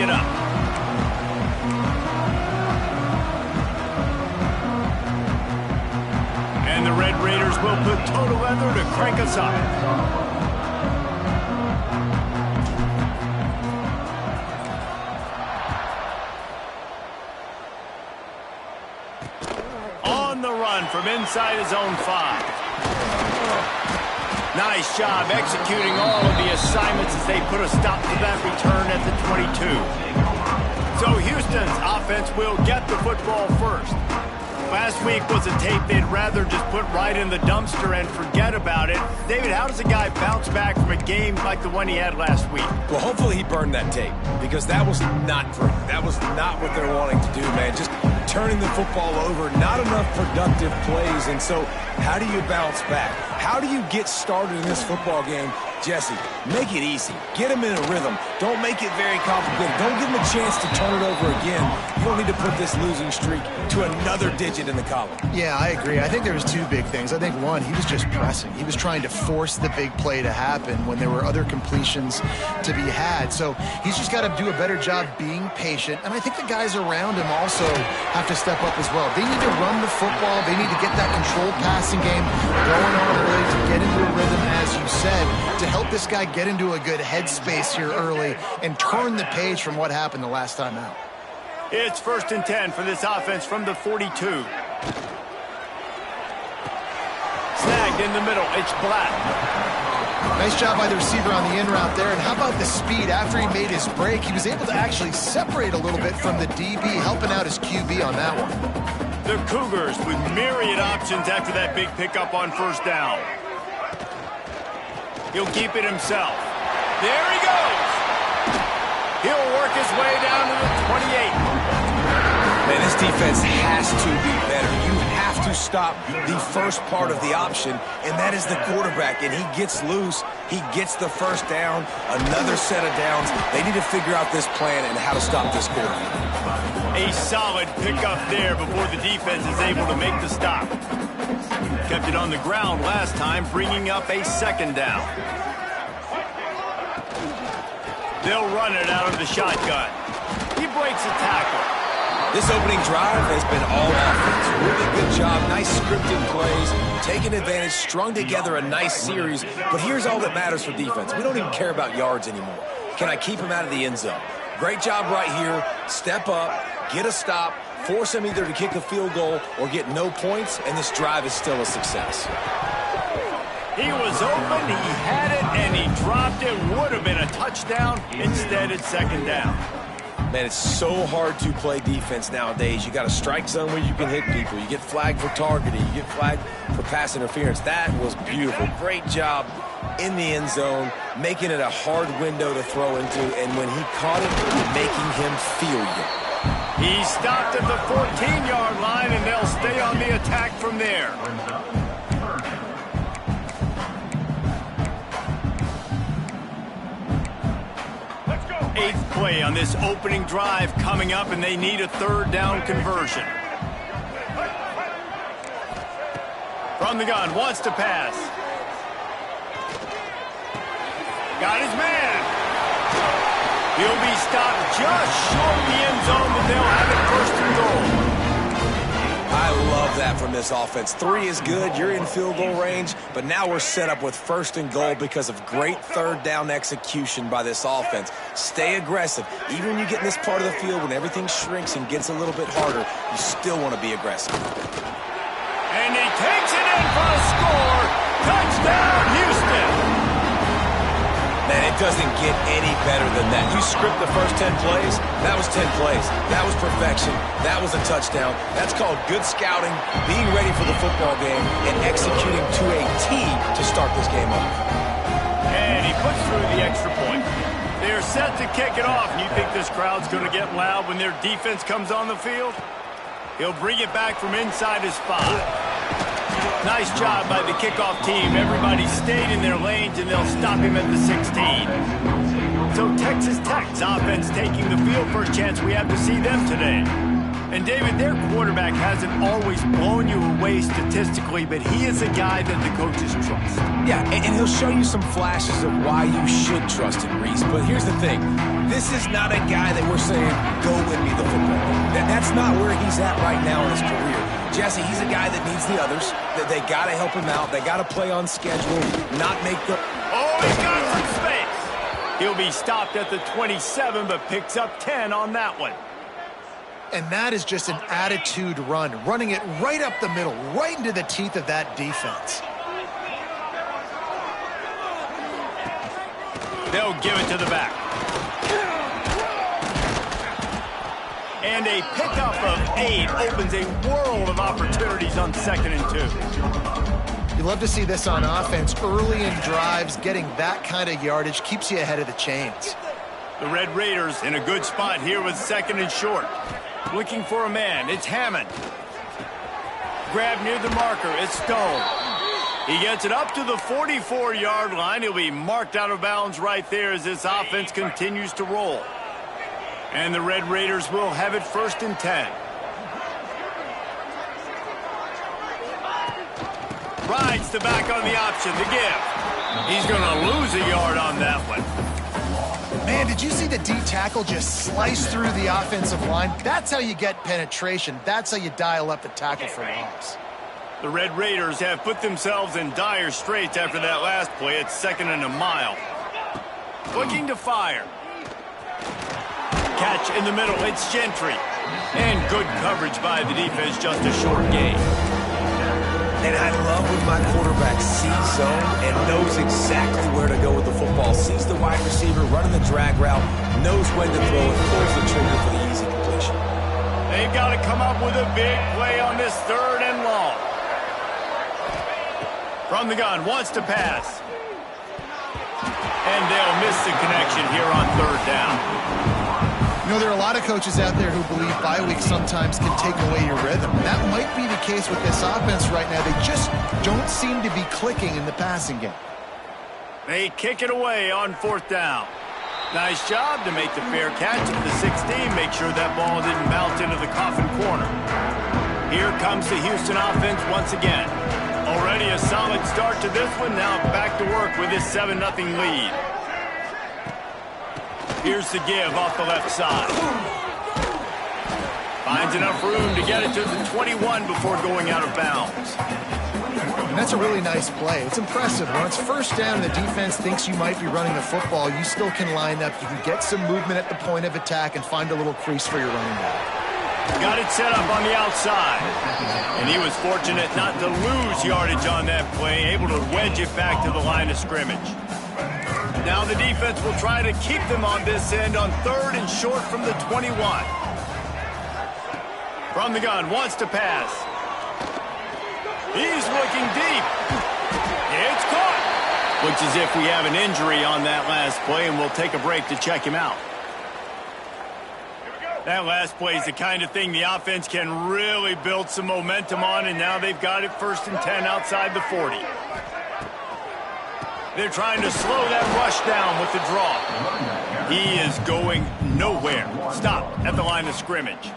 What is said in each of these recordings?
it up. And the Red Raiders will put total leather to crank us up. On the run from inside his own 5. Nice job executing all of the assignments as they put a stop to that return at the 22. So Houston's offense will get the football first. Last week was a tape they'd rather just put right in the dumpster and forget about it. David, how does a guy bounce back from a game like the one he had last week? Well, hopefully he burned that tape, because that was not great. That was not what they're wanting to do, man. Just turning the football over, not enough productive plays. And so how do you bounce back? How do you get started in this football game? Jesse, make it easy. Get him in a rhythm. Don't make it very complicated. Don't give him a chance to turn it over again. You don't need to put this losing streak to another digit in the column. Yeah, I agree. I think there was 2 big things. I think, one, he was just pressing. He was trying to force the big play to happen when there were other completions to be had. So he's just got to do a better job being patient. And I think the guys around him also have to step up as well. They need to run the football. They need to get that controlled passing game going on early to get into a rhythm, as you said, to help this guy get into a good headspace here early and turn the page from what happened the last time out. It's 1st and 10 for this offense from the 42. Snagged in the middle. It's Black. Nice job by the receiver on the in route there. And how about the speed? After he made his break, he was able to actually separate a little bit from the DB, helping out his QB on that one. The Cougars with myriad options after that big pickup on 1st down. He'll keep it himself. There he goes. He'll work his way down to the 28. Man, this defense has to be better. You have to stop the first part of the option, and that is the quarterback. And he gets loose. He gets the 1st down, another set of downs. They need to figure out this plan and how to stop this quarterback. A solid pickup there before the defense is able to make the stop. Kept it on the ground last time, bringing up a 2nd down. They'll run it out of the shotgun. He breaks a tackle. This opening drive has been all offense. Really good job. Nice scripted plays. Taking advantage, strung together a nice series. But here's all that matters for defense. We don't even care about yards anymore. Can I keep him out of the end zone? Great job right here. Step up, get a stop, force him either to kick a field goal or get no points, and this drive is still a success. He was open, he had it, and he dropped it. Would have been a touchdown. Instead, it's 2nd down. Man, it's so hard to play defense nowadays. You got a strike zone where you can hit people. You get flagged for targeting. You get flagged for pass interference. That was beautiful. Great job in the end zone, making it a hard window to throw into, and when he caught it, making him feel you. He stopped at the 14-yard line, and they'll stay on the attack from there. Eighth play on this opening drive coming up, and they need a 3rd down conversion. From the gun, wants to pass. Got his man. He'll be stopped just short of the end zone, but they'll have it 1st and goal. I love that from this offense. 3 is good. You're in field goal range, but now we're set up with 1st and goal because of great 3rd down execution by this offense. Stay aggressive. Even when you get in this part of the field, when everything shrinks and gets a little bit harder, you still want to be aggressive. And he takes it in for a score. Touchdown, Houston. Man, it doesn't get any better than that. You script the first 10 plays, that was 10 plays. That was perfection. That was a touchdown. That's called good scouting, being ready for the football game, and executing to a T to start this game off. And he puts through the extra point. They're set to kick it off, and you think this crowd's going to get loud when their defense comes on the field? He'll bring it back from inside his 5. Nice job by the kickoff team. Everybody stayed in their lanes, and they'll stop him at the 16. So Texas Tech's offense taking the field. First chance we have to see them today. And David, their quarterback hasn't always blown you away statistically, but he is a guy that the coaches trust. Yeah, and he'll show you some flashes of why you should trust him, Reese. But here's the thing. this is not a guy that we're saying, go and be the football. That's not where he's at right now in his career. Jesse, he's a guy that needs the others. That they got to help him out. They got to play on schedule, not make the... Oh, he's got some space. He'll be stopped at the 27, but picks up 10 on that one. And that is just an attitude run, running it right up the middle, right into the teeth of that defense. They'll give it to the back. And a pickup of 8 opens a world of opportunities on 2nd and 2. You love to see this on offense. Early in drives, getting that kind of yardage keeps you ahead of the chains. The Red Raiders in a good spot here with 2nd and short. Looking for a man. It's Hammond. Grab near the marker. It's Stone. He gets it up to the 44-yard line. He'll be marked out of bounds right there as this offense continues to roll. And the Red Raiders will have it 1st and 10. Rides the back on the option, the give. He's going to lose a yard on that one. Man, did you see the D tackle just slice through the offensive line? That's how you get penetration. That's how you dial up the tackle for loss. The Red Raiders have put themselves in dire straits after that last play. It's 2nd and a mile. Looking to fire. Catch in the middle. It's Gentry. And good coverage by the defense. Just a short gain. And I love when my quarterback sees zone and knows exactly where to go with the football. Sees the wide receiver running the drag route, knows when to throw it, pulls the trigger for the easy completion. They've got to come up with a big play on this 3rd and long. From the gun, wants to pass. And they'll miss the connection here on 3rd down. You know, there are a lot of coaches out there who believe bye weeks sometimes can take away your rhythm. That might be the case with this offense right now. They just don't seem to be clicking in the passing game. They kick it away on 4th down. Nice job to make the fair catch at the 16. Make sure that ball didn't bounce into the coffin corner. Here comes the Houston offense once again. Already a solid start to this one. Now back to work with this 7-0 lead. Here's the give off the left side. Finds enough room to get it to the 21 before going out of bounds. And that's a really nice play. It's impressive. When it's 1st down and the defense thinks you might be running the football, you still can line up. You can get some movement at the point of attack and find a little crease for your running back. Got it set up on the outside. And he was fortunate not to lose yardage on that play, able to wedge it back to the line of scrimmage. Now the defense will try to keep them on this end on 3rd and short from the 21. From the gun, wants to pass. He's looking deep. It's caught. Looks as if we have an injury on that last play, and we'll take a break to check him out. That last play is the kind of thing the offense can really build some momentum on, and now they've got it 1st and 10 outside the 40. They're trying to slow that rush down with the draw. He is going nowhere. Stop at the line of scrimmage.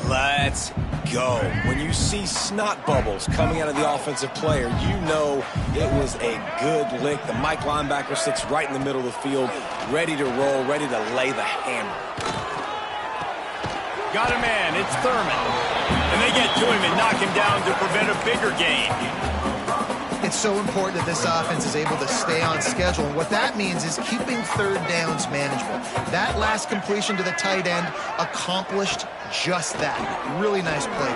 Let's go. When you see snot bubbles coming out of the offensive player, you know it was a good lick. The Mike linebacker sits right in the middle of the field, ready to roll, ready to lay the hammer. Got a man. It's Thurman. And they get to him and knock him down to prevent a bigger gain. It's so important that this offense is able to stay on schedule. And what that means is keeping 3rd downs manageable. That last completion to the tight end accomplished just that. Really nice play.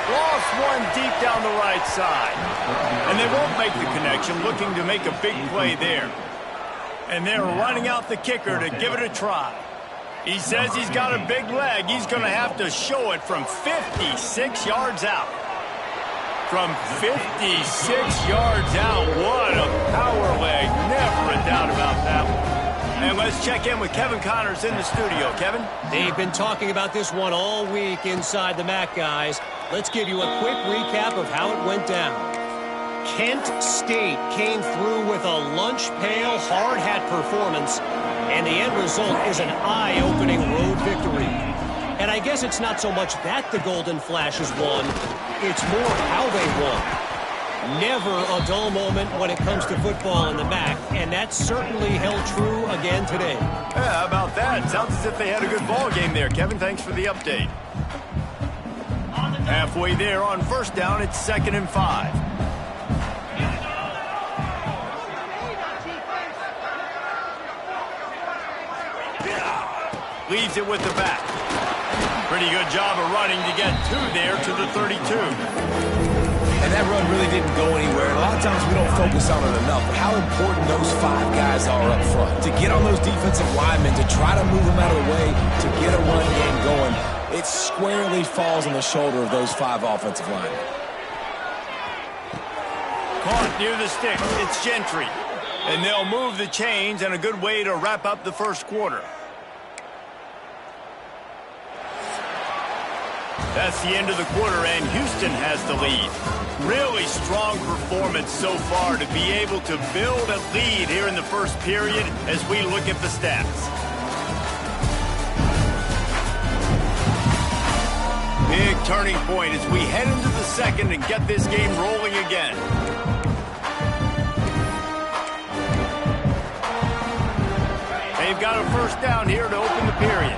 Lost one deep down the right side. And they won't make the connection, looking to make a big play there. And they're running out the kicker to give it a try. He says he's got a big leg. He's going to have to show it from 56 yards out. From 56 yards out, what a power leg. Never a doubt about that one. And let's check in with Kevin Connors in the studio. Kevin? They've been talking about this one all week inside the MAC, guys. Let's give you a quick recap of how it went down. Kent State came through with a lunch pail hard hat performance, and the end result is an eye-opening road victory. And I guess it's not so much that the Golden Flashes won, it's more how they won. Never a dull moment when it comes to football in the MAC, and that certainly held true again today. Yeah, how about that? Sounds as if they had a good ball game there. Kevin, thanks for the update. Halfway there on first down, it's 2nd and 5. Leaves it with the back. Pretty good job of running to get there to the 32. And that run really didn't go anywhere. And a lot of times we don't focus on it enough. But how important those 5 guys are up front. To get on those defensive linemen, to try to move them out of the way, to get a run game going, it squarely falls on the shoulder of those 5 offensive linemen. Caught near the sticks. It's Gentry. And they'll move the chains, and a good way to wrap up the first quarter. That's the end of the quarter, and Houston has the lead. Really strong performance so far to be able to build a lead here in the first period as we look at the stats. Big turning point as we head into the second and get this game rolling again. They've got a first down here to open the period.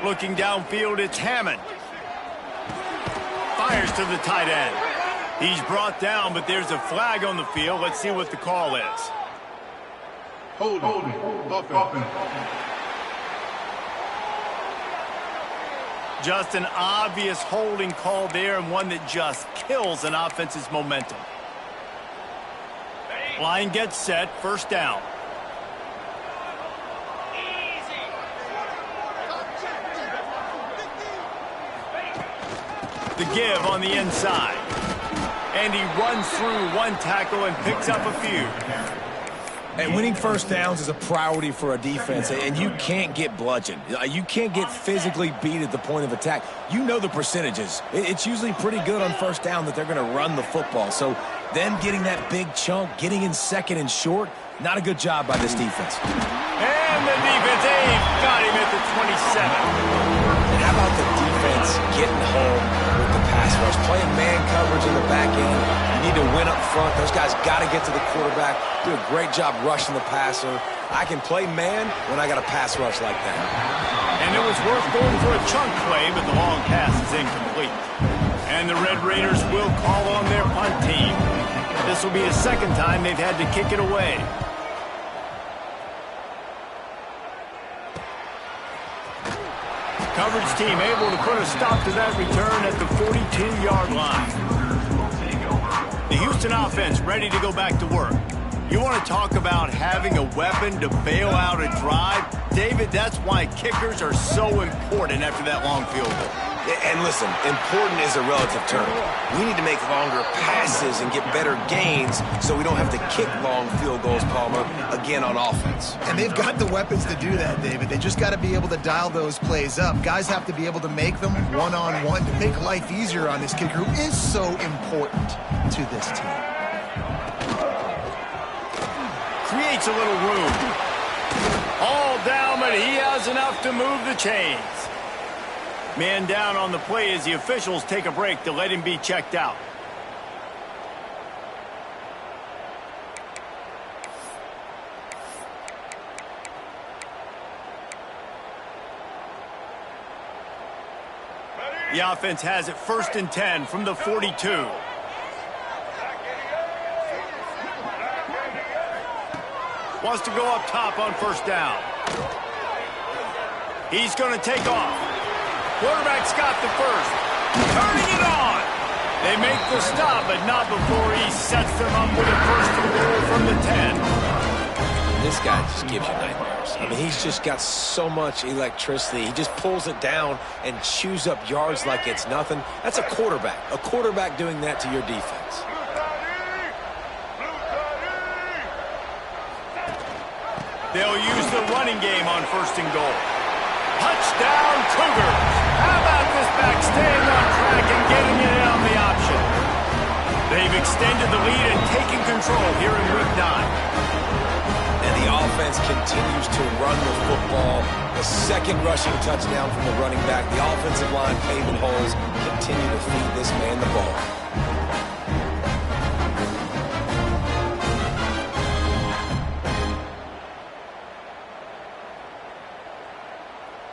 Looking downfield, it's Hammond. Fires to the tight end. He's brought down, but there's a flag on the field. Let's see what the call is. Holding. Offense. Just an obvious holding call there, and one that just kills an offense's momentum. Line gets set, first down. The give on the inside. And he runs through one tackle and picks up a few. And winning first downs is a priority for a defense, and you can't get bludgeoned. You can't get physically beat at the point of attack. You know the percentages. It's usually pretty good on first down that they're going to run the football. So them getting that big chunk, getting in second and short, not a good job by this defense. And the defense, got him at the 27. And how about the defense getting home with the pass rush? Playing man coverage in the back end. You need to win up front. Those guys got to get to the quarterback. Do a great job rushing the passer. I can play man when I got a pass rush like that. And it was worth going for a chunk play, but the long pass is incomplete. And the Red Raiders will call on their punt team. This will be the second time they've had to kick it away. Coverage team able to put a stop to that return at the 42-yard line. The Houston offense ready to go back to work. You want to talk about having a weapon to bail out a drive? David, that's why kickers are so important after that long field goal. And listen, important is a relative term. We need to make longer passes and get better gains so we don't have to kick long field goals, Palmer, again on offense. And they've got the weapons to do that, David. They just got to be able to dial those plays up. Guys have to be able to make them one-on-one to make life easier on this kicker who is so important to this team. Creates a little room. All down, but he has enough to move the chains. Man down on the play as the officials take a break to let him be checked out. The offense has it 1st and 10 from the 42. Wants to go up top on first down. He's going to take off. Quarterback's got the first. Turning it on. They make the stop, but not before he sets them up with a 1st and goal from the 10. This guy just gives you nightmares. I mean, he's just got so much electricity. He just pulls it down and chews up yards like it's nothing. That's a quarterback. A quarterback doing that to your defense. They'll use the running game on 1st and goal. Touchdown, Cougars. How about this back staying on track and getting it in on the option? They've extended the lead and taken control here in Week 9. And the offense continues to run the football. The second rushing touchdown from the running back. The offensive line paving holes. Continue to feed this man the ball.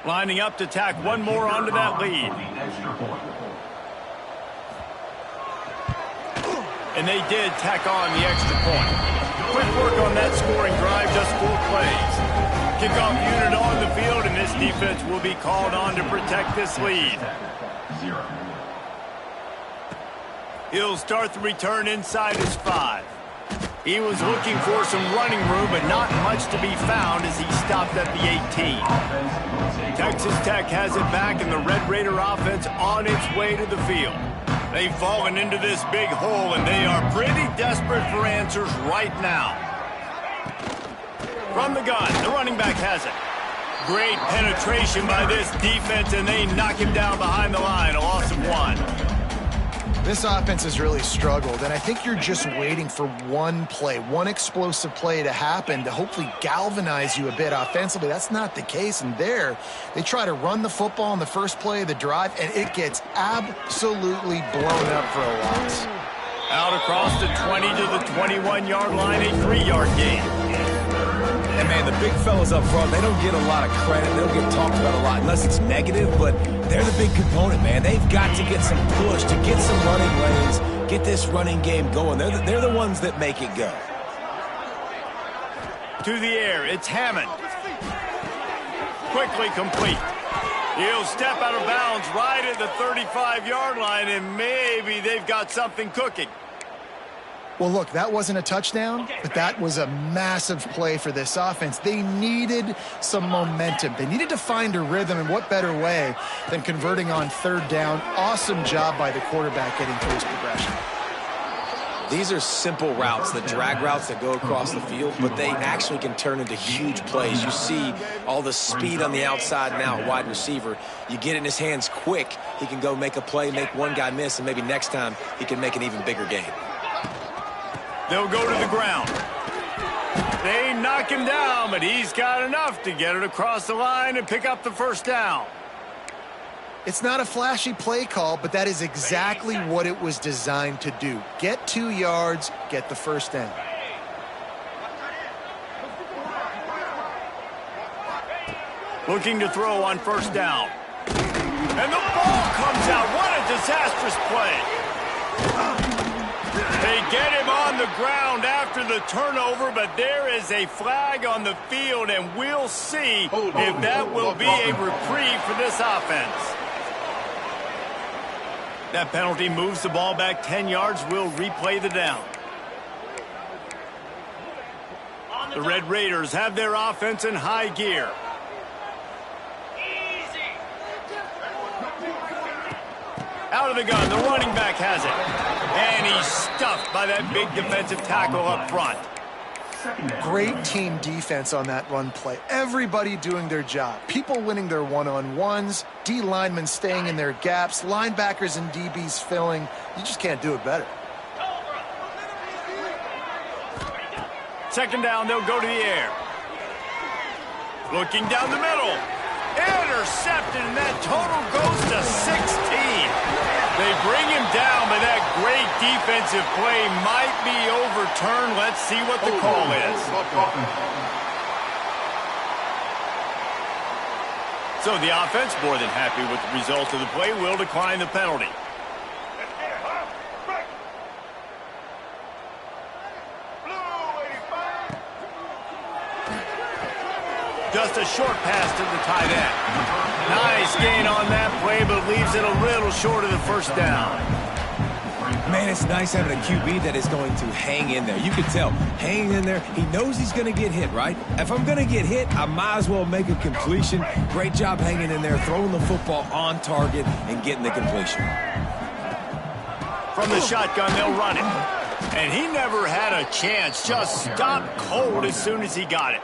Lining up to tack one more onto that lead. And they did tack on the extra point. Quick work on that scoring drive, just 4 plays. Kickoff unit on the field, and this defense will be called on to protect this lead. He'll start the return inside his 5. He was looking for some running room, but not much to be found as he stopped at the 18. Texas Tech has it back, and the Red Raider offense on its way to the field. They've fallen into this big hole, and they are pretty desperate for answers right now. From the gun, the running back has it. Great penetration by this defense, and they knock him down behind the line, a loss of 1. This offense has really struggled, and I think you're just waiting for one play, one explosive play to happen to hopefully galvanize you a bit offensively. That's not the case, and there, they try to run the football in the first play of the drive, and it gets absolutely blown up for a loss. Out across the 20 to the 21-yard line, a 3-yard gain. And, man, the big fellas up front, they don't get a lot of credit. They don't get talked about a lot unless it's negative, but they're the big component, man. They've got to get some push, to get some running lanes, get this running game going. They're the ones that make it go. To the air, it's Hammond. Quickly complete. He'll step out of bounds right at the 35-yard line, and maybe they've got something cooking. Well, look, that wasn't a touchdown, but that was a massive play for this offense. They needed some momentum. They needed to find a rhythm, and what better way than converting on 3rd down. Awesome job by the quarterback getting through his progression. These are simple routes, the drag routes that go across the field, but they actually can turn into huge plays. You see all the speed on the outside now, wide receiver. You get in his hands quick, he can go make a play, make one guy miss, and maybe next time he can make an even bigger gain. They'll go to the ground. They knock him down, but he's got enough to get it across the line and pick up the 1st down. It's not a flashy play call, but that is exactly what it was designed to do. Get 2 yards, get the 1st down. Looking to throw on 1st down. And the ball comes out. What a disastrous play. They get him on the ground after the turnover, but there is a flag on the field, and we'll see if that will be a reprieve for this offense. That penalty moves the ball back 10 yards. We'll replay the down. The Red Raiders have their offense in high gear. Out of the gun, the running back has it. And he's stuffed by that big defensive tackle up front. Great team defense on that run play. Everybody doing their job. People winning their one-on-ones, D linemen staying in their gaps, linebackers and DBs filling. You just can't do it better. 2nd down, they'll go to the air. Looking down the middle. Intercepted, and that total goes to 16. They bring him down, but that great defensive play might be overturned. Let's see what the call is. So the offense, more than happy with the result of the play, will decline the penalty. Just a short pass to the tight end. Nice gain on that play, but leaves it a little short of the 1st down. Man, it's nice having a QB that is going to hang in there. You can tell, hanging in there, he knows he's going to get hit, right? If I'm going to get hit, I might as well make a completion. Great job hanging in there, throwing the football on target and getting the completion. From the shotgun, they'll run it. And he never had a chance. Just stopped cold as soon as he got it.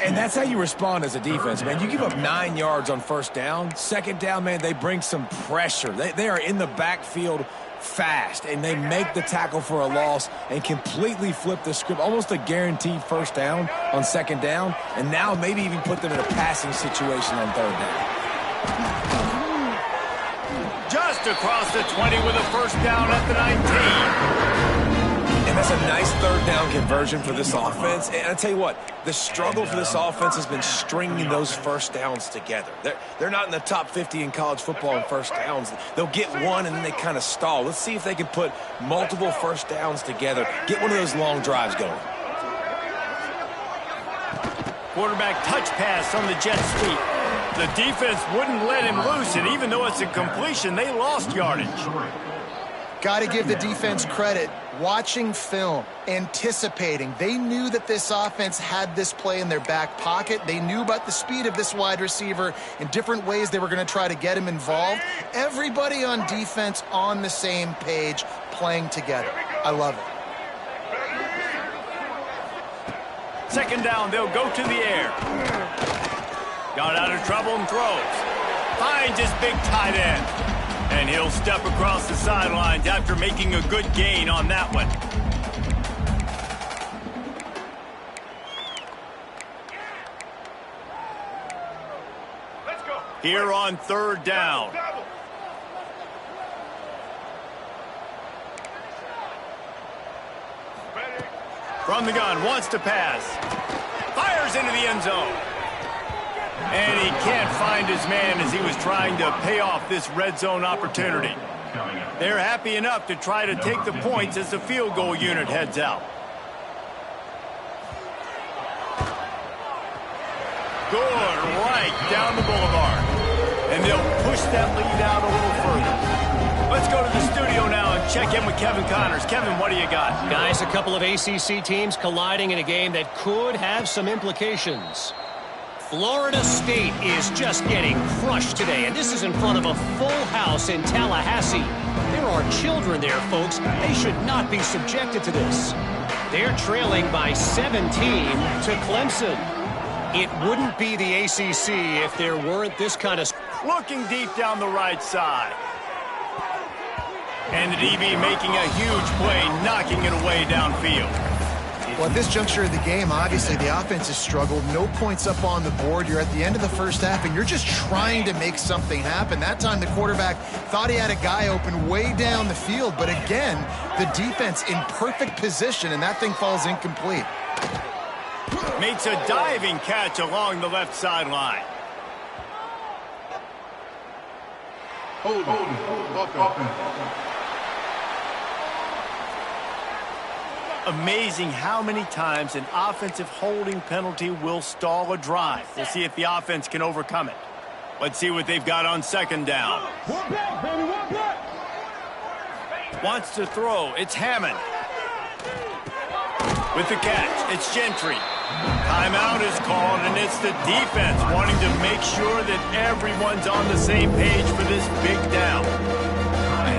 And that's how you respond as a defense, man. You give up 9 yards on first down. Second down, man, they bring some pressure. They are in the backfield fast, and they make the tackle for a loss and completely flip the script. Almost a guaranteed first down on second down, and now maybe even put them in a passing situation on third down. Just across the 20 with a first down at the 19. And that's a nice third down conversion for this offense. And I tell you what, the struggle for this offense has been stringing those first downs together. They're not in the top 50 in college football in first downs. They'll get one and then they kind of stall. Let's see if they can put multiple first downs together, get one of those long drives going. Quarterback touch pass on the jet sweep. The defense wouldn't let him loose, and even though it's a completion, they lost yardage. Got to give the defense credit. Watching film, anticipating. They knew that this offense had this play in their back pocket. They knew about the speed of this wide receiver in different ways they were going to try to get him involved. Everybody on defense on the same page, playing together. I love it. Second down, they'll go to the air. Got out of trouble and throws. Finds his big tight end. And he'll step across the sidelines after making a good gain on that one. Let's go. Here on third down. From the gun, wants to pass. Fires into the end zone. And he can't find his man as he was trying to pay off this red zone opportunity. They're happy enough to try to take the points as the field goal unit heads out. Good, right down the boulevard. And they'll push that lead out a little further. Let's go to the studio now and check in with Kevin Connors. Kevin, what do you got? Guys, a couple of ACC teams colliding in a game that could have some implications. Florida State is just getting crushed today, and this is in front of a full house in Tallahassee. There are children there, folks. They should not be subjected to this. They're trailing by 17 to Clemson. It wouldn't be the ACC if there weren't this kind of... Looking deep down the right side. And the DB making a huge play, knocking it away downfield. Well, at this juncture of the game, obviously the offense has struggled. No points up on the board. You're at the end of the first half, and you're just trying to make something happen. That time the quarterback thought he had a guy open way down the field, but again, the defense in perfect position, and that thing falls incomplete. Makes a diving catch along the left sideline. Amazing how many times an offensive holding penalty will stall a drive. We'll see if the offense can overcome it. Let's see what they've got on second down. Wants to throw. It's Hammond. With the catch, it's Gentry. Timeout is called, and it's the defense wanting to make sure that everyone's on the same page for this big down.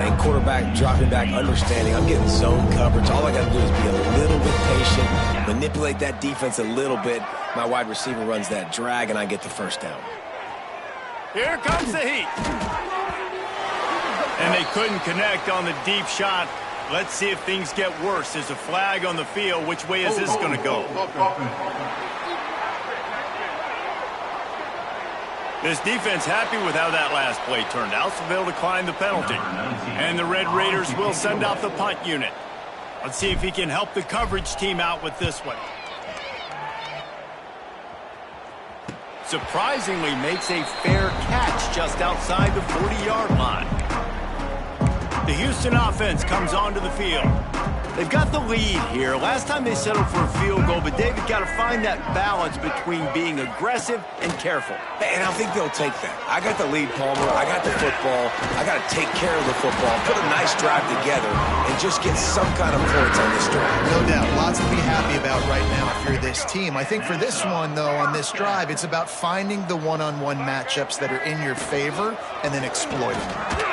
And quarterback dropping back, understanding I'm getting zone coverage. All I got to do is be a little bit patient, manipulate that defense a little bit. My wide receiver runs that drag, and I get the first down. Here comes the heat. And they couldn't connect on the deep shot. Let's see if things get worse. There's a flag on the field. Which way is this going to go? This defense happy with how that last play turned out, so they'll decline the penalty. And the Red Raiders will send out the punt unit. Let's see if he can help the coverage team out with this one. Surprisingly makes a fair catch just outside the 40-yard line. The Houston offense comes onto the field. They've got the lead here. Last time they settled for a field goal, but David got to find that balance between being aggressive and careful. And I think they'll take that. I got the lead, Palmer. I got the football. I got to take care of the football, put a nice drive together, and just get some kind of points on this drive. No doubt. Lots to be happy about right now if you're this team. I think for this one, though, on this drive, it's about finding the one-on-one matchups that are in your favor and then exploiting them.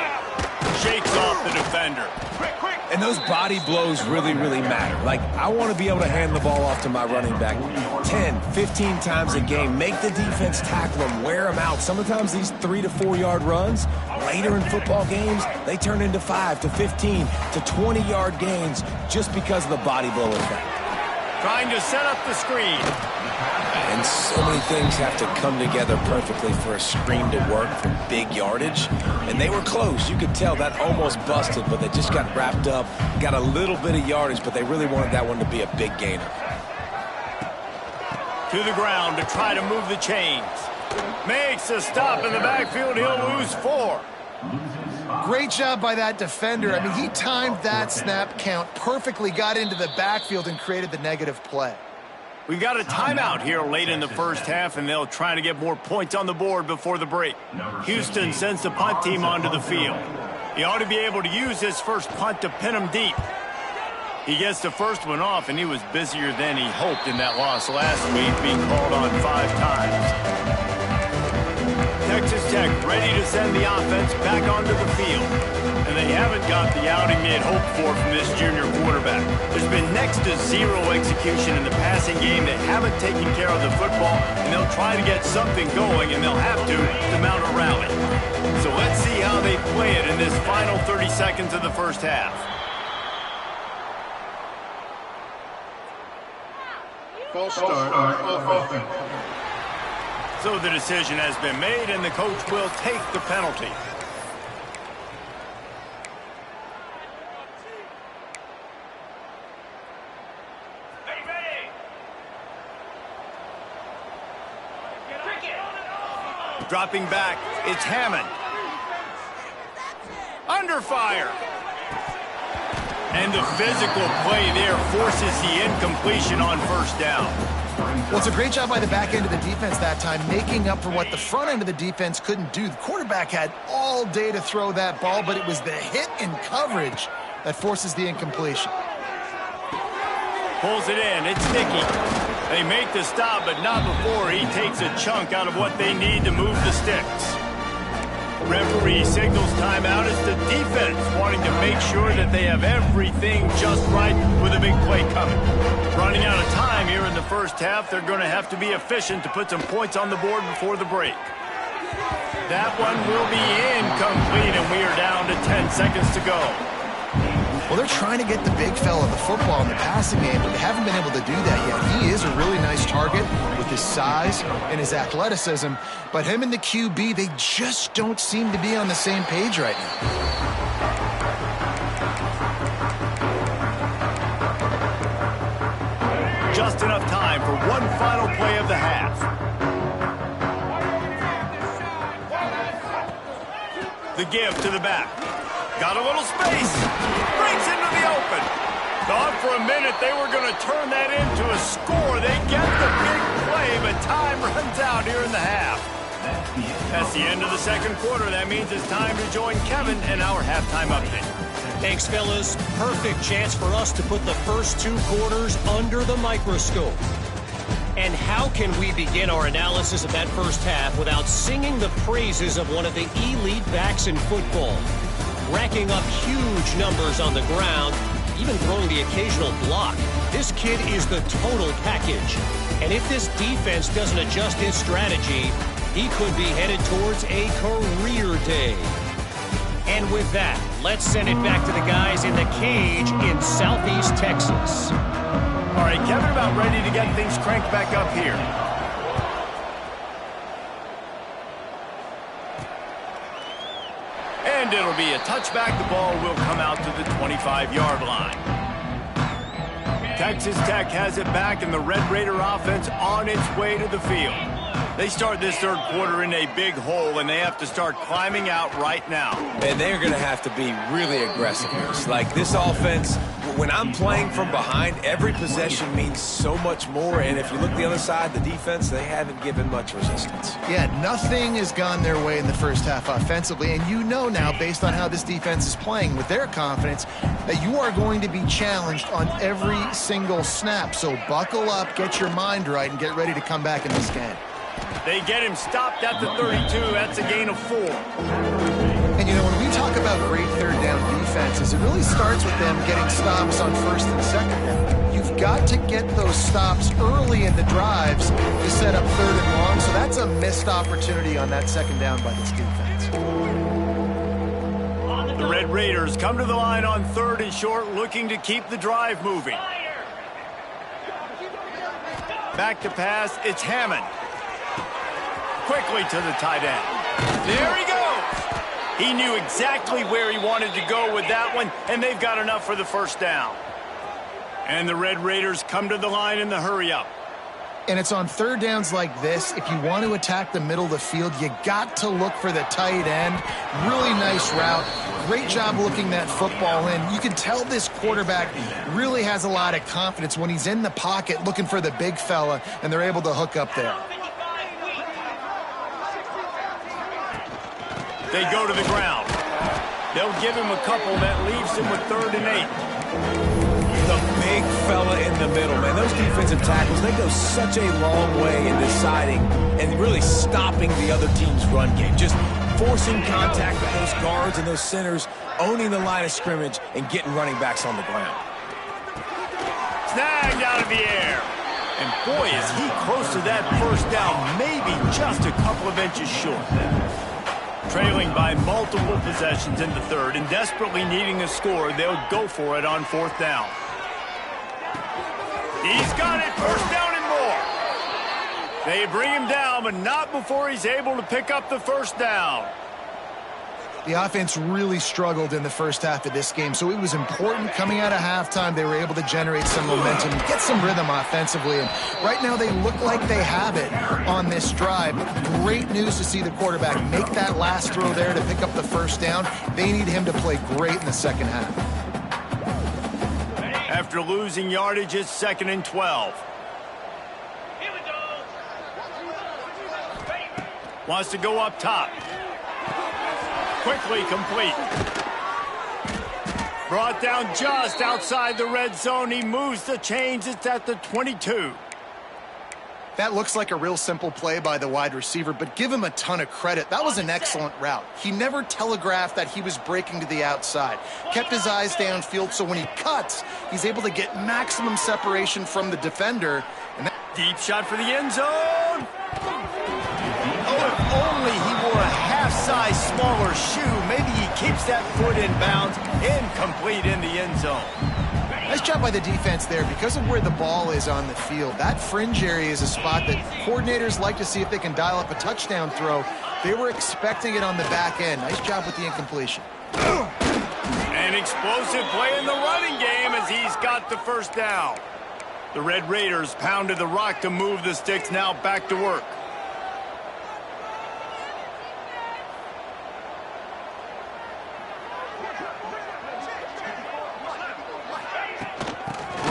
Shakes off the defender. Quick, quick. And those body blows really, really matter. Like, I want to be able to hand the ball off to my running back 10, 15 times a game. Make the defense tackle them, wear them out. Sometimes these 3 to 4 yard runs, later in football games, they turn into 5 to 15 to 20 yard gains just because of the body blow effect. Trying to set up the screen. And so many things have to come together perfectly for a screen to work for big yardage. And they were close. You could tell that almost busted, but they just got wrapped up, got a little bit of yardage, but they really wanted that one to be a big gainer. To the ground to try to move the chains. Makes a stop in the backfield. He'll lose 4. Great job by that defender. I mean, he timed that snap count perfectly, got into the backfield and created the negative play. We've got a timeout here late in the first half, and they'll try to get more points on the board before the break. Houston sends the punt team onto the field. He ought to be able to use his first punt to pin him deep. He gets the first one off, and he was busier than he hoped in that loss last week, being called on 5 times. Texas Tech ready to send the offense back onto the field. And they haven't got the outing they had hoped for from this junior quarterback. There's been next to 0 execution in the passing game. They haven't taken care of the football, and they'll try to get something going, and they'll have to mount a rally. So let's see how they play it in this final 30 seconds of the first half. False start offense. So the decision has been made, and the coach will take the penalty. Dropping back, it's Hammond. Under fire. And the physical play there forces the incompletion on first down. Well, it's a great job by the back end of the defense that time, making up for what the front end of the defense couldn't do. The quarterback had all day to throw that ball, but it was the hit in coverage that forces the incompletion. Pulls it in, it's Nicky. They make the stop, but not before he takes a chunk out of what they need to move the sticks. Referee signals timeout as the defense wanting to make sure that they have everything just right with a big play coming. Running out of time here in the first half, they're going to have to be efficient to put some points on the board before the break. That one will be incomplete, and we are down to 10 seconds to go. Well, they're trying to get the big fella the football in the passing game, but they haven't been able to do that yet. He is a really nice target with his size and his athleticism, but him and the QB, they just don't seem to be on the same page right now. Just enough time for one final play of the half. The give to the back. Got a little space. Breaks into the open. Thought for a minute they were going to turn that into a score. They get the big play, but time runs out here in the half. That's the end of the second quarter. That means it's time to join Kevin in our halftime update. Thanks, fellas. Perfect chance for us to put the first 2 quarters under the microscope. And how can we begin our analysis of that first half without singing the praises of one of the elite backs in football? Racking up huge numbers on the ground, even throwing the occasional block. This kid is the total package. And if this defense doesn't adjust his strategy, he could be headed towards a career day. And with that, let's send it back to the guys in the cage in Southeast Texas. All right, Kevin, about ready to get things cranked back up here. And it'll be a touchback. The ball will come out to the 25-yard line. Texas Tech has it back, and the Red Raider offense on its way to the field. They start this third quarter in a big hole, and they have to start climbing out right now. And they're going to have to be really aggressive here. It's like this offense, when I'm playing from behind, every possession means so much more. And if you look the other side, the defense, they haven't given much resistance. Yeah, nothing has gone their way in the first half offensively. And you know now, based on how this defense is playing with their confidence, that you are going to be challenged on every single snap. So buckle up, get your mind right, and get ready to come back in this game. They get him stopped at the 32. That's a gain of 4. And, you know, when we talk about great third down defenses, it really starts with them getting stops on first and second down. You've got to get those stops early in the drives to set up third and long, so that's a missed opportunity on that second down by this defense. The Red Raiders come to the line on third and short, looking to keep the drive moving. Back to pass, it's Hammond. Quickly to the tight end. There he goes! He knew exactly where he wanted to go with that one, and they've got enough for the first down. And the Red Raiders come to the line in the hurry-up. And it's on third downs like this, if you want to attack the middle of the field, you got to look for the tight end. Really nice route. Great job looking that football in. You can tell this quarterback really has a lot of confidence when he's in the pocket looking for the big fella, and they're able to hook up there. They go to the ground. They'll give him a couple that leaves him with 3rd and 8. The big fella in the middle, man. Those defensive tackles, they go such a long way in deciding and really stopping the other team's run game. Just forcing contact with those guards and those centers, owning the line of scrimmage, and getting running backs on the ground. Snagged out of the air. And boy, is he close to that first down, maybe just a couple of inches short. Trailing by multiple possessions in the third and desperately needing a score, they'll go for it on 4th down. He's got it, 1st down and more. They bring him down, but not before he's able to pick up the 1st down. The offense really struggled in the first half of this game, so it was important coming out of halftime they were able to generate some momentum, get some rhythm offensively, and right now they look like they have it on this drive. Great news to see the quarterback make that last throw there to pick up the 1st down. They need him to play great in the second half. After losing yardage, it's 2nd and 12. Wants to go up top. Quickly complete. Brought down just outside the red zone. He moves the chains. It's at the 22. That looks like a real simple play by the wide receiver, but give him a ton of credit. That was an excellent route. He never telegraphed that he was breaking to the outside. Kept his eyes downfield, so when he cuts, he's able to get maximum separation from the defender. And deep shot for the end zone. Oh, if only he wore a half-size smaller shoe. Maybe he keeps that foot in bounds. Incomplete in the end zone. Nice job by the defense there. Because of where the ball is on the field, that fringe area is a spot that coordinators like to see if they can dial up a touchdown throw. They were expecting it on the back end. Nice job with the incompletion. An explosive play in the running game as he's got the 1st down. The Red Raiders pounded the rock to move the sticks, now back to work.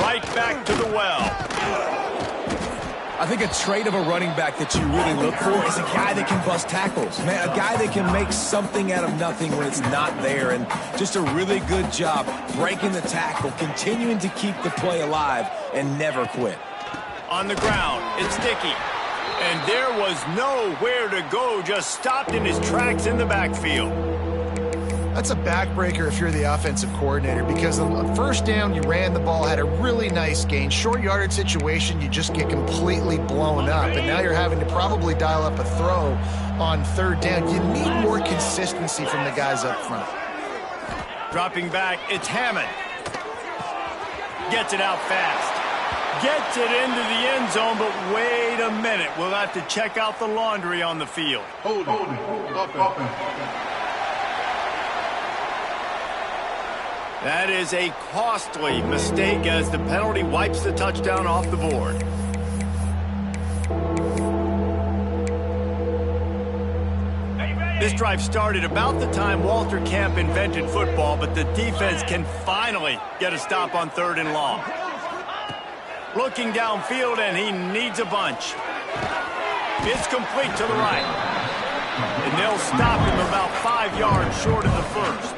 Right back to the well. I think a trait of a running back that you really look for is a guy that can bust tackles. Man, a guy that can make something out of nothing when it's not there. And just a really good job breaking the tackle, continuing to keep the play alive, and never quit. On the ground, it's Dickey. And there was nowhere to go, just stopped in his tracks in the backfield. That's a backbreaker if you're the offensive coordinator, because on 1st down, you ran the ball, had a really nice gain. Short yardage situation, you just get completely blown up, and now you're having to probably dial up a throw on 3rd down. You need more consistency from the guys up front. Dropping back, it's Hammond. Gets it out fast. Gets it into the end zone, but wait a minute. We'll have to check out the laundry on the field. Hold it. That is a costly mistake as the penalty wipes the touchdown off the board. This drive started about the time Walter Camp invented football, but the defense can finally get a stop on 3rd and long. Looking downfield, and he needs a bunch. It's complete to the right. And they'll stop him about 5 yards short of the 1st.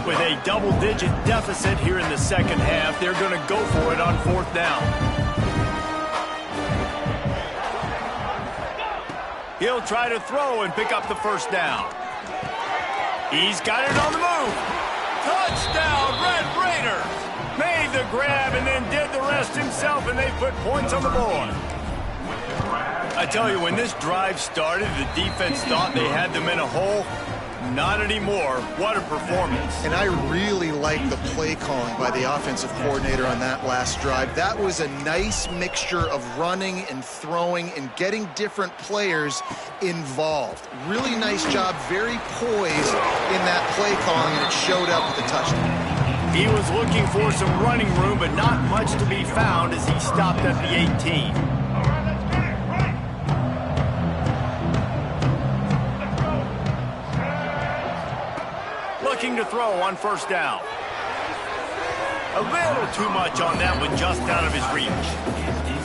With a double-digit deficit here in the second half, they're going to go for it on 4th down. He'll try to throw and pick up the 1st down. He's got it on the move. Touchdown, Red Raiders. Made the grab and then did the rest himself, and they put points on the board. I tell you, when this drive started, the defense thought they had them in a hole. Not anymore. What a performance. And I really like the play calling by the offensive coordinator on that last drive. That was a nice mixture of running and throwing and getting different players involved. Really nice job, very poised in that play calling, and it showed up with the touchdown. He was looking for some running room, but not much to be found as he stopped at the 18. Looking to throw on first down. A little too much on that one, just out of his reach.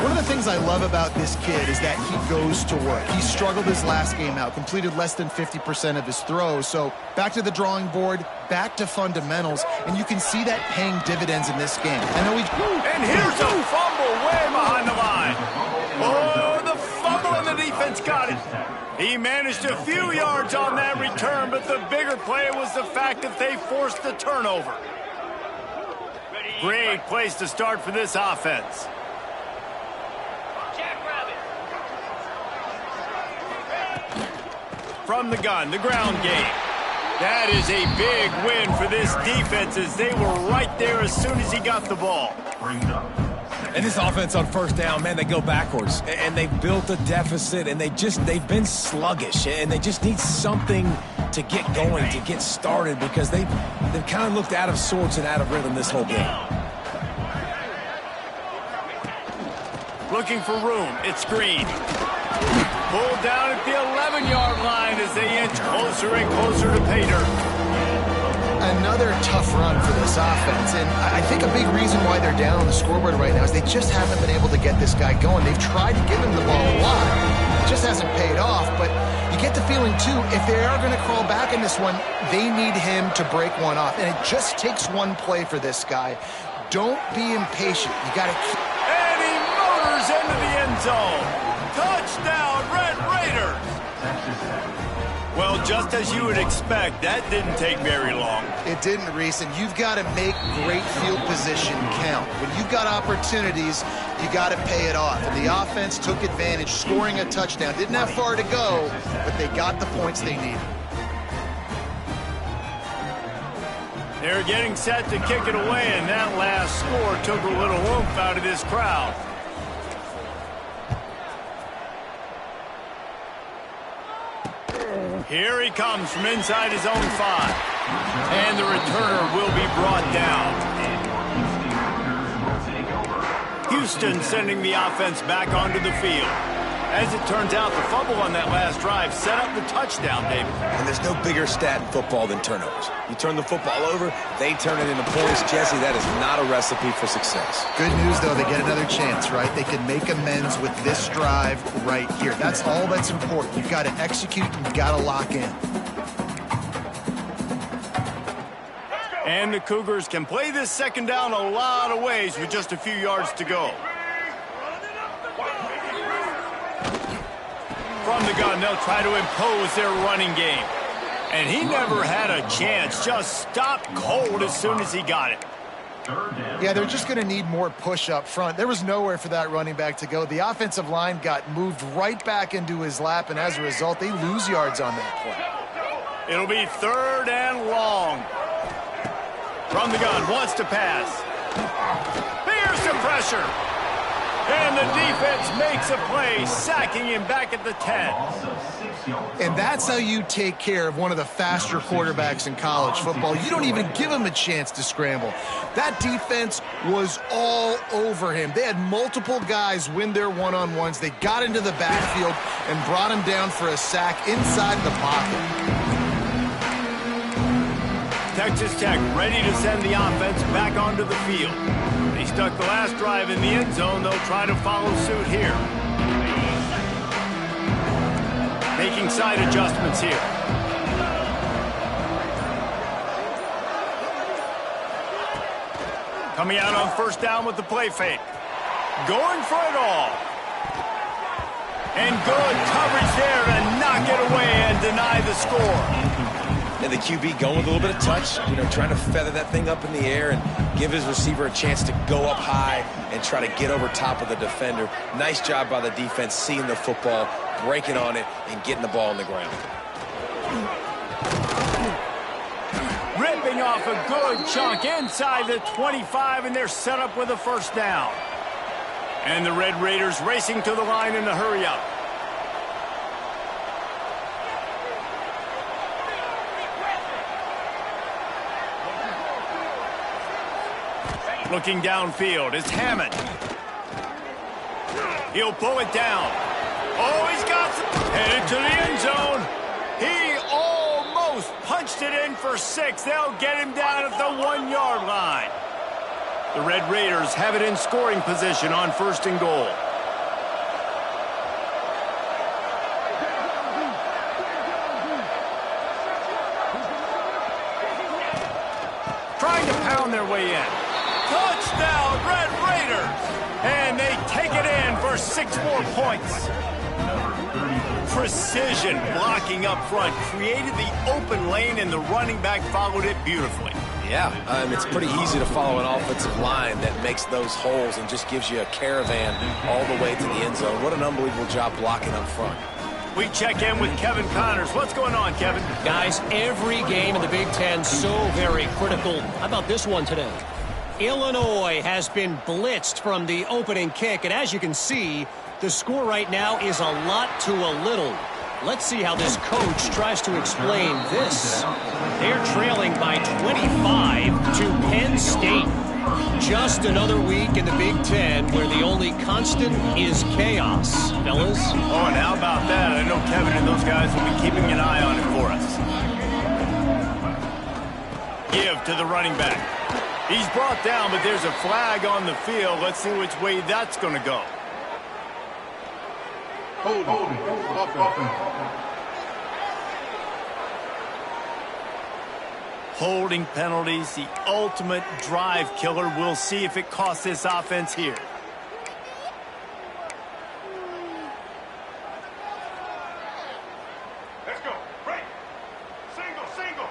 One of the things I love about this kid is that he goes to work. He struggled his last game out, completed less than 50% of his throws. So back to the drawing board, back to fundamentals, and you can see that paying dividends in this game. I know and here's a fumble way behind the line. Oh, the fumble and the defense got it. He managed a few yards on that return, but the bigger play was the fact that they forced the turnover. Great place to start for this offense. From the gun, the ground game. That is a big win for this defense as they were right there as soon as he got the ball. And this offense on first down, man, they go backwards. And they've built a deficit, and they've been sluggish. And they just need something to get going, to get started, because they've kind of looked out of sorts and out of rhythm this whole game. Looking for room. It's Green. Pulled down at the 11-yard line as they inch closer and closer to pay dirt. Another tough run for this offense, and I think a big reason why they're down on the scoreboard right now is they just haven't been able to get this guy going. They've tried to give him the ball a lot. It just hasn't paid off, but you get the feeling, too, if they are going to crawl back in this one, they need him to break one off, and it just takes one play for this guy. Don't be impatient. You got to keep... And he motors into the end zone. Touchdown, Red Raiders! Well, just as you would expect, that didn't take very long. It didn't, Reese, and you've got to make great field position count. When you've got opportunities, you got to pay it off. And the offense took advantage, scoring a touchdown. Didn't have far to go, but they got the points they needed. They're getting set to kick it away, and that last score took a little oomph out of this crowd. Here he comes from inside his own 5. And the returner will be brought down. Houston sending the offense back onto the field. As it turns out, the fumble on that last drive set up the touchdown, David. And there's no bigger stat in football than turnovers. You turn the football over, they turn it into points. Jesse, that is not a recipe for success. Good news, though, they get another chance, right? They can make amends with this drive right here. That's all that's important. You've got to execute and you've got to lock in. And the Cougars can play this second down a lot of ways with just a few yards to go. From the gun, they'll try to impose their running game. And he never had a chance, just stopped cold as soon as he got it. Yeah, they're just going to need more push up front. There was nowhere for that running back to go. The offensive line got moved right back into his lap, and as a result, they lose yards on that play. It'll be 3rd and long. From the gun, wants to pass. Here's the pressure. And the defense makes a play, sacking him back at the 10. And that's how you take care of one of the faster quarterbacks in college football. You don't even give him a chance to scramble. That defense was all over him. They had multiple guys win their one-on-ones. They got into the backfield and brought him down for a sack inside the pocket. Texas Tech ready to send the offense back onto the field. They stuck the last drive in the end zone. They'll try to follow suit here. Making side adjustments here. Coming out on first down with the play fake. Going for it all. And good coverage there to knock it away and deny the score. And the QB going with a little bit of touch, trying to feather that thing up in the air and give his receiver a chance to go up high and try to get over top of the defender. Nice job by the defense, seeing the football, breaking on it, and getting the ball on the ground. Ripping off a good chunk inside the 25, and they're set up with a first down. And the Red Raiders racing to the line in a hurry-up. Looking downfield, it's Hammond. He'll pull it down. Oh, he's got some. Headed to the end zone. He almost punched it in for 6. They'll get him down at the 1-yard line. The Red Raiders have it in scoring position on 1st and goal. Trying to pound their way in. Touchdown, Red Raiders! And they take it in for 6 more points. Precision blocking up front created the open lane, and the running back followed it beautifully. Yeah, it's pretty easy to follow an offensive line that makes those holes and just gives you a caravan all the way to the end zone. What an unbelievable job blocking up front. We check in with Kevin Connors. What's going on, Kevin? Guys, every game in the Big Ten so very critical. How about this one today? Illinois has been blitzed from the opening kick, and as you can see, the score right now is a lot to a little. Let's see how this coach tries to explain this. They're trailing by 25 to Penn State. Just another week in the Big Ten where the only constant is chaos, fellas. Oh, and how about that? I know Kevin and those guys will be keeping an eye on it for us. Give to the running back. He's brought down, but there's a flag on the field. Let's see which way that's going to go. Holding. Offense. Holding penalties, the ultimate drive killer. We'll see if it costs this offense here. Let's go. Break. Single.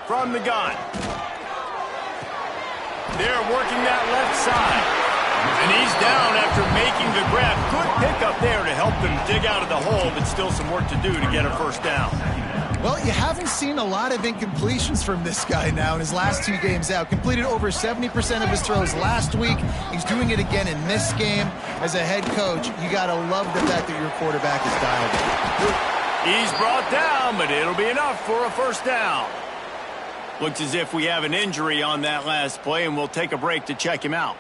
From the gun. They're working that left side. And he's down after making the grab. Good pickup there to help them dig out of the hole, but still some work to do to get a first down. Well, you haven't seen a lot of incompletions from this guy now in his last 2 games out. Completed over 70% of his throws last week. He's doing it again in this game. As a head coach, you got to love the fact that your quarterback is dialed in. He's brought down, but it'll be enough for a first down. Looks as if we have an injury on that last play, and we'll take a break to check him out.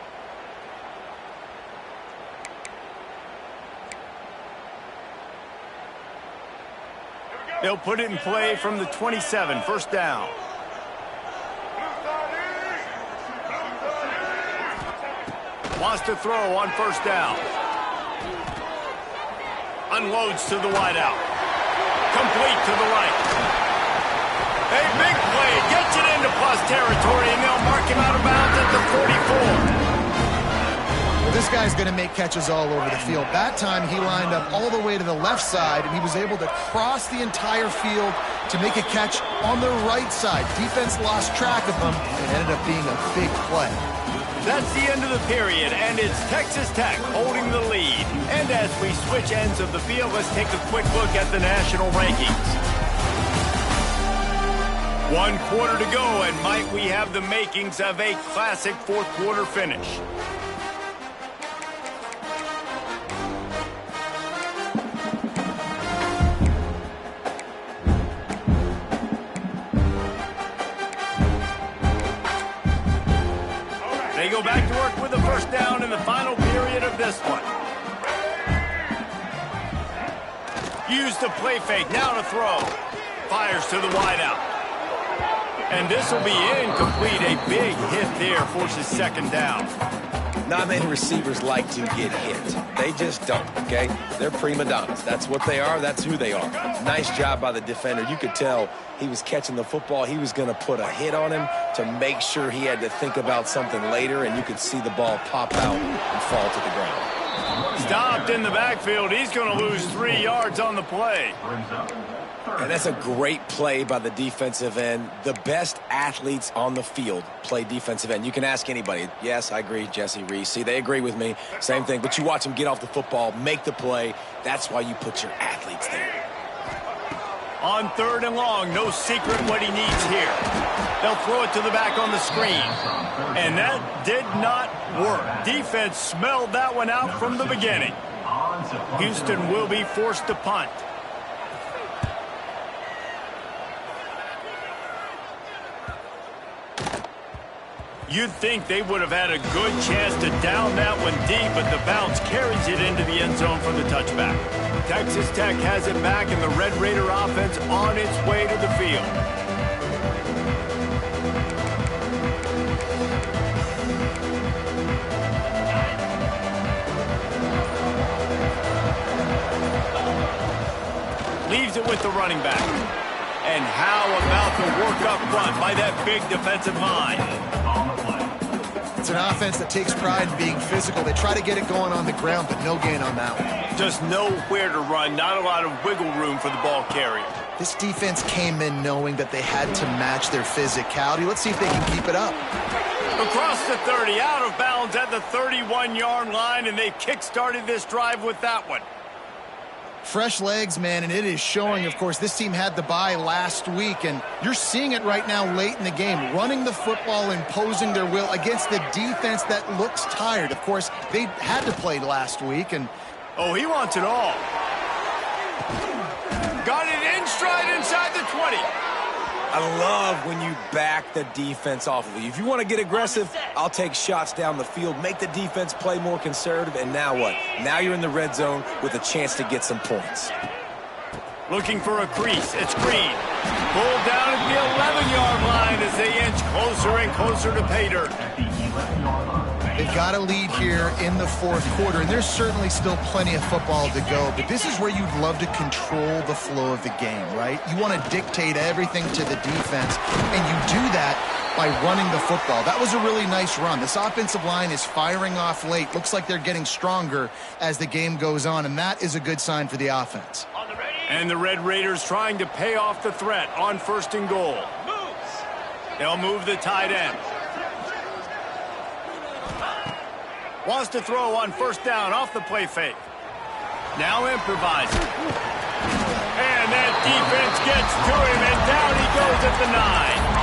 They'll put it in play from the 27, first down. Wants to throw on first down. Unloads to the wideout. Complete to the right. A big play, gets it into plus territory, and they'll mark him out of bounds at the 44. Well, this guy's going to make catches all over the field. That time, he lined up all the way to the left side, and he was able to cross the entire field to make a catch on the right side. Defense lost track of him, and ended up being a big play. That's the end of the period, and it's Texas Tech holding the lead. And as we switch ends of the field, let's take a quick look at the national rankings. 1 quarter to go, and might we have the makings of a classic fourth quarter finish. They go back to work with the first down in the final period of this one. Use the play fake, now to throw. Fires to the wideout. And this will be incomplete. A big hit there, forces second down. Not many receivers like to get hit. They just don't, okay? They're prima donnas. That's what they are. That's who they are. Nice job by the defender. You could tell he was catching the football. He was going to put a hit on him to make sure he had to think about something later, and you could see the ball pop out and fall to the ground. Stopped in the backfield. He's going to lose 3 yards on the play. And that's a great play by the defensive end. The best athletes on the field play defensive end. You can ask anybody. Yes, I agree, Jesse, Reese. See, they agree with me. Same thing. But you watch them get off the football, make the play. That's why you put your athletes there. On 3rd and long, no secret what he needs here. They'll throw it to the back on the screen. And that did not work. Defense smelled that one out from the beginning. Houston will be forced to punt. You'd think they would have had a good chance to down that one deep, but the bounce carries it into the end zone for the touchback. Texas Tech has it back, and the Red Raider offense on its way to the field. Leaves it with the running back. And how about the work up front by that big defensive line? It's an offense that takes pride in being physical. They try to get it going on the ground, but no gain on that one. Just nowhere to run, not a lot of wiggle room for the ball carrier. This defense came in knowing that they had to match their physicality. Let's see if they can keep it up. Across the 30, out of bounds at the 31-yard line, and they kick-started this drive with that one. Fresh legs, man, and it is showing. Of course, this team had the bye last week, and you're seeing it right now late in the game, running the football, imposing their will against the defense that looks tired. Of course, they had to play last week, and oh, he wants it all. Got it in stride inside the 20. I love when you back the defense off of you. If you want to get aggressive, I'll take shots down the field, make the defense play more conservative, and now what? Now you're in the red zone with a chance to get some points. Looking for a crease. It's Green. Pulled down at the 11-yard line as they inch closer and closer to pay dirt. they've got a lead here in the fourth quarter, and there's certainly still plenty of football to go, but this is where you'd love to control the flow of the game, right? You want to dictate everything to the defense, and you do that by running the football. That was a really nice run. This offensive line is firing off late. Looks like they're getting stronger as the game goes on, and that is a good sign for the offense. And the Red Raiders trying to pay off the threat on 1st and goal. They'll move the tight end. Wants to throw on 1st down off the play fake. Now improvising. And that defense gets to him, and down he goes at the 9.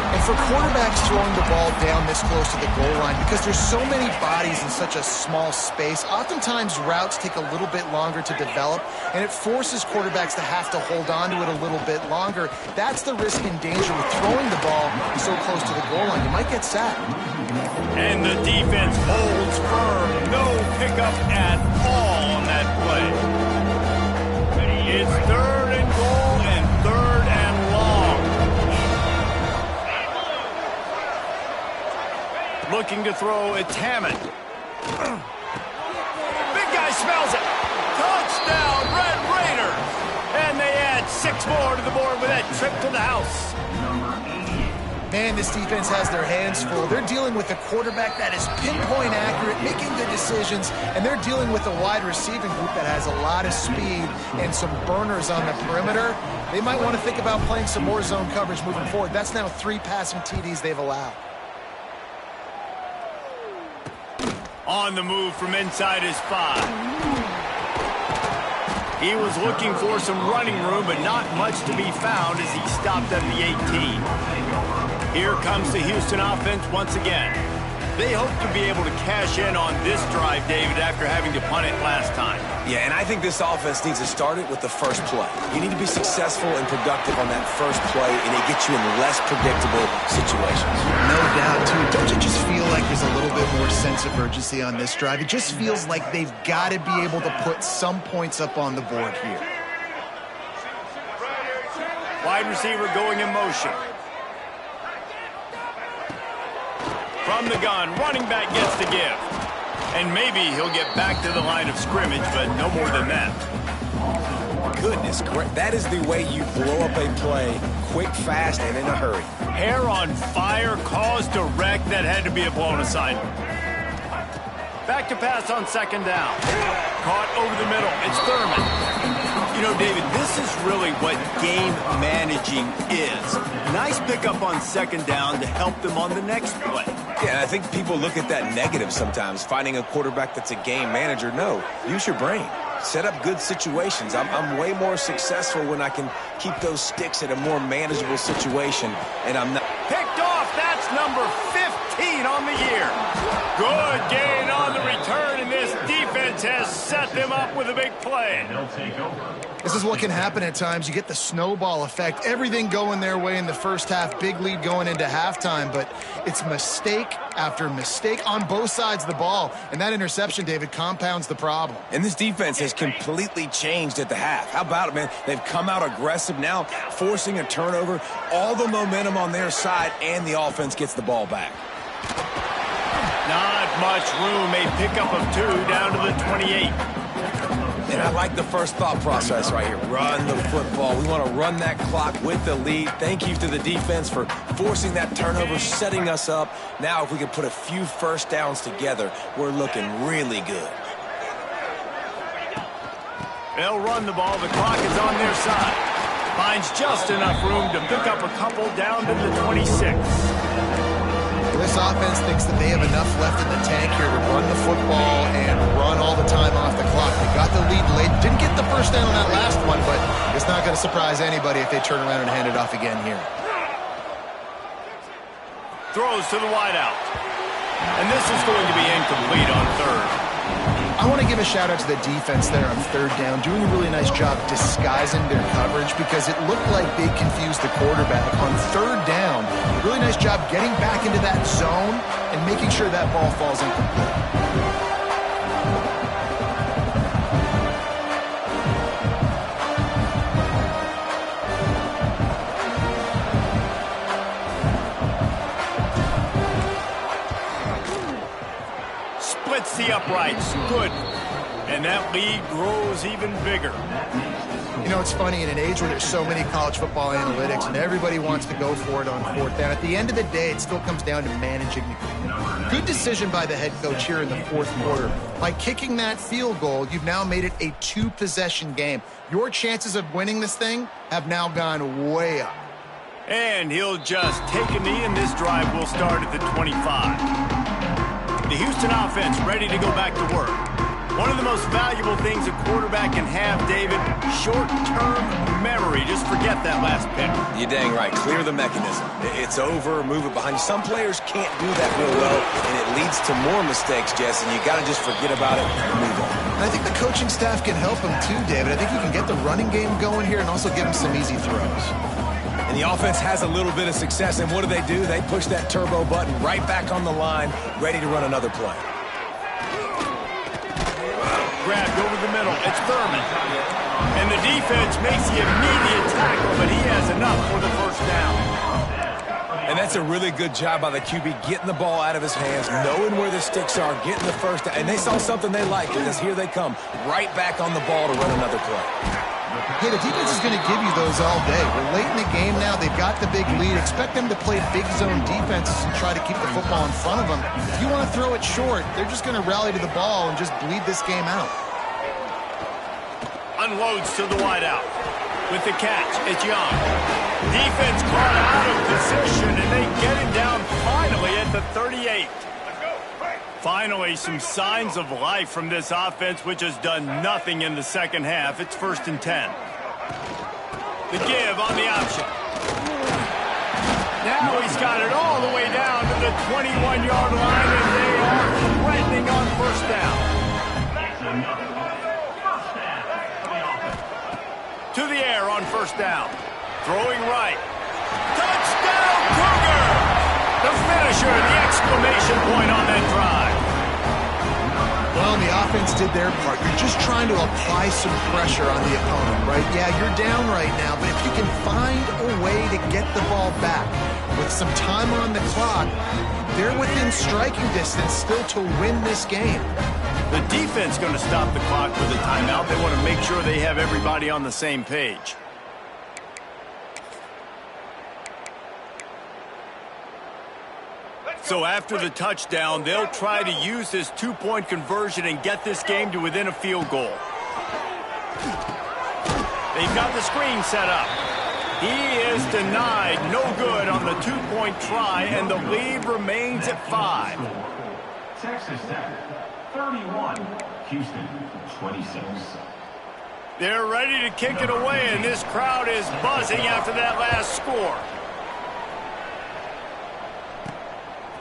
And for quarterbacks throwing the ball down this close to the goal line, because there's so many bodies in such a small space, oftentimes routes take a little bit longer to develop, and it forces quarterbacks to have to hold on to it a little bit longer. That's the risk and danger with throwing the ball so close to the goal line. You might get sacked. And the defense holds firm. No pickup at all on that play. It's 3rd and goal and 3rd and long. Looking to throw at Hammond. Big guy smells it. Touchdown, Red Raiders. And they add 6 more to the board with that trip to the house. Man, this defense has their hands full. They're dealing with a quarterback that is pinpoint accurate, making good decisions, and they're dealing with a wide receiving group that has a lot of speed and some burners on the perimeter. They might want to think about playing some more zone coverage moving forward. That's now 3 passing TDs they've allowed. On the move from inside his 5. He was looking for some running room, but not much to be found as he stopped at the 18. Here comes the Houston offense once again. They hope to be able to cash in on this drive, David, after having to punt it last time. Yeah, and I think this offense needs to start it with the first play. You need to be successful and productive on that first play, and it gets you in less predictable situations. No doubt, too. Don't you just feel like there's a little bit more sense of urgency on this drive? It just feels like they've got to be able to put some points up on the board here. Wide receiver going in motion. From the gun, running back gets the give. And maybe he'll get back to the line of scrimmage, but no more than that. Goodness, that is the way you blow up a play, quick, fast, and in a hurry. Hair on fire, caused a wreck that had to be a blown assignment. Back to pass on second down. Caught over the middle. It's Thurman. You know, David, this is really what game managing is. Nice pickup on second down to help them on the next play. Yeah, and I think people look at that negative sometimes, finding a quarterback that's a game manager. No, use your brain. Set up good situations. I'm way more successful when I can keep those sticks at a more manageable situation, and I'm not. Picked off. That's number 15 on the year. Good gain on the return, and this defense has set them up with a big play. This is what can happen at times. You get the snowball effect. Everything going their way in the first half. Big lead going into halftime, but it's mistake after mistake on both sides of the ball. And that interception, David, compounds the problem. And this defense has completely changed at the half. How about it, man? They've come out aggressive now, forcing a turnover. All the momentum on their side, and the offense gets the ball back. Not much room. A pickup of 2 down to the 28. And I like the first thought process right here. Run the football. We want to run that clock with the lead. Thank you to the defense for forcing that turnover, setting us up. Now if we can put a few first downs together, we're looking really good. They'll run the ball. The clock is on their side. Finds just enough room to pick up a couple down to the 26. This offense thinks that they have enough left in the tank here to run the football and run all the time off the clock. They got the lead late. Didn't get the first down on that last one, but it's not going to surprise anybody if they turn around and hand it off again here. Throws to the wideout. And this is going to be incomplete on third. I want to give a shout out to the defense there on third down, doing a really nice job disguising their coverage because it looked like they confused the quarterback on third down. Really nice job getting back into that zone and making sure that ball falls incomplete. Splits the uprights. Good. And that lead grows even bigger. You know, it's funny, in an age where there's so many college football analytics and everybody wants to go for it on fourth down, at the end of the day, it still comes down to managing the game. Good decision by the head coach here in the fourth quarter. By kicking that field goal, you've now made it a 2-possession game. Your chances of winning this thing have now gone way up. And he'll just take a knee, and this drive will start at the 25. The Houston offense ready to go back to work. One of the most valuable things a quarterback can have, David, short-term memory. Just forget that last pick. You're dang right. Clear the mechanism. It's over, move it behind you. Some players can't do that real well, and it leads to more mistakes, Jess, and you got to just forget about it and move on. And I think the coaching staff can help him too, David. I think he can get the running game going here and also give him some easy throws. And the offense has a little bit of success, and what do? They push that turbo button right back on the line, ready to run another play. Grabbed over the middle. It's Thurman. And the defense makes the immediate tackle, but he has enough for the first down. And that's a really good job by the QB, getting the ball out of his hands, knowing where the sticks are, getting the first down. And they saw something they like, because here they come, right back on the ball to run another play. Hey, the defense is going to give you those all day. We're late in the game now. They've got the big lead. Expect them to play big zone defenses and try to keep the football in front of them. If you want to throw it short, they're just going to rally to the ball and just bleed this game out. Unloads to the wideout. With the catch, it's Young. Defense caught out of position, and they get him down finally at the 38. Finally, some signs of life from this offense, which has done nothing in the second half. It's 1st and 10. The give on the option. Now he's got it all the way down to the 21-yard line, and they are threatening on first down. To the air on first down. Throwing right. Touchdown, Cougar! The finisher, the exclamation point on that drive. Well, the offense did their part. You're just trying to apply some pressure on the opponent, right? Yeah, you're down right now, but if you can find a way to get the ball back with some time on the clock, they're within striking distance still to win this game. The defense going to stop the clock with a timeout. They want to make sure they have everybody on the same page. So after the touchdown, they'll try to use this two-point conversion and get this game to within a field goal. They've got the screen set up. He is denied. No good on the two-point try, and the lead remains at 5. Texas Tech, 31. Houston, 26. They're ready to kick it away, and this crowd is buzzing after that last score.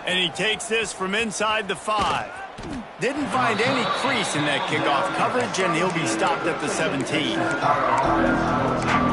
And he takes this from inside the 5. Didn't find any crease in that kickoff coverage, and he'll be stopped at the 17.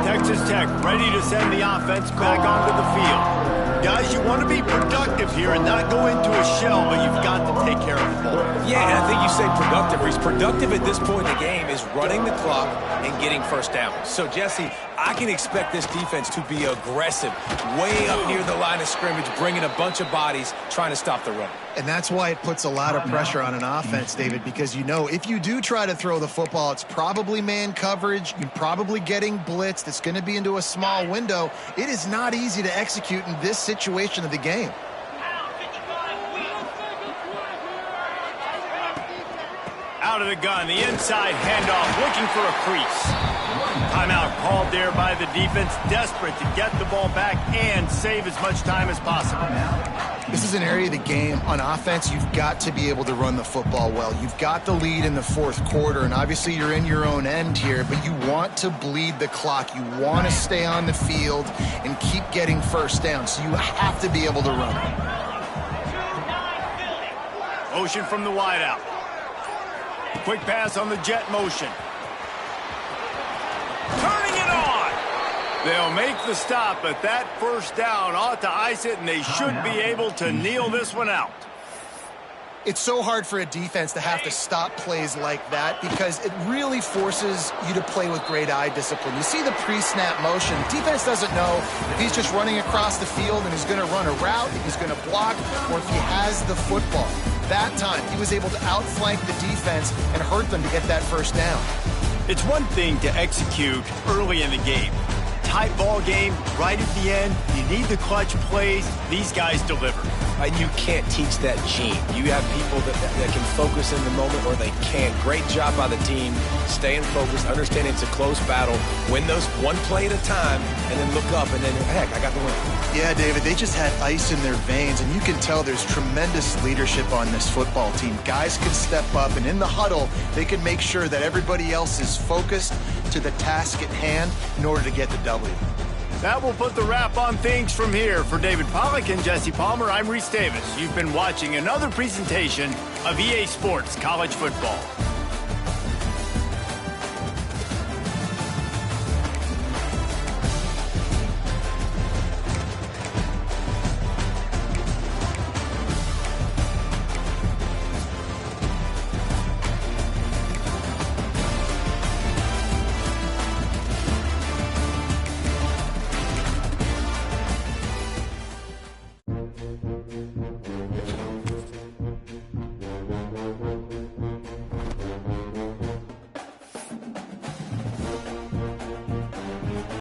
Texas Tech ready to send the offense back onto the field. Guys, you want to be productive here and not go into a shell, but you've got to take care of the ball. Yeah, and I think you say productive. He's productive at this point in the game is running the clock and getting first down. So, Jesse, I can expect this defense to be aggressive, way up near the line of scrimmage, bringing a bunch of bodies, trying to stop the run. And that's why it puts a lot of pressure on an offense, David, because you know if you do try to throw the football, it's probably man coverage. You're probably getting blitzed. It's going to be into a small window. It is not easy to execute in this situation of the game. Out of the gun, the inside handoff, looking for a crease. Timeout called there by the defense, desperate to get the ball back and save as much time as possible. This is an area of the game on offense you've got to be able to run the football well. You've got the lead in the fourth quarter, and obviously you're in your own end here, but you want to bleed the clock. You want to stay on the field and keep getting first down, so you have to be able to run. Motion from the wideout. Quick pass on the jet motion. Turning it on. They'll make the stop, but that first down ought to ice it, and they should be able to kneel this one out. It's so hard for a defense to have to stop plays like that because it really forces you to play with great eye discipline. You see the pre-snap motion. Defense doesn't know if he's just running across the field and he's going to run a route, if he's going to block, or if he has the football. That time, he was able to outflank the defense and hurt them to get that first down. It's one thing to execute early in the game. Tight ball game, right at the end, you need the clutch plays. These guys deliver. And you can't teach that gene. You have people that can focus in the moment or they can't. Great job by the team, staying focused, understanding it's a close battle, win those one play at a time, and then look up, and then, heck, I got the win. Yeah, David, they just had ice in their veins, and you can tell there's tremendous leadership on this football team. Guys can step up, and in the huddle, they can make sure that everybody else is focused to the task at hand in order to get the W. That will put the wrap on things from here. For David Pollack and Jesse Palmer, I'm Reese Davis. You've been watching another presentation of EA Sports College Football.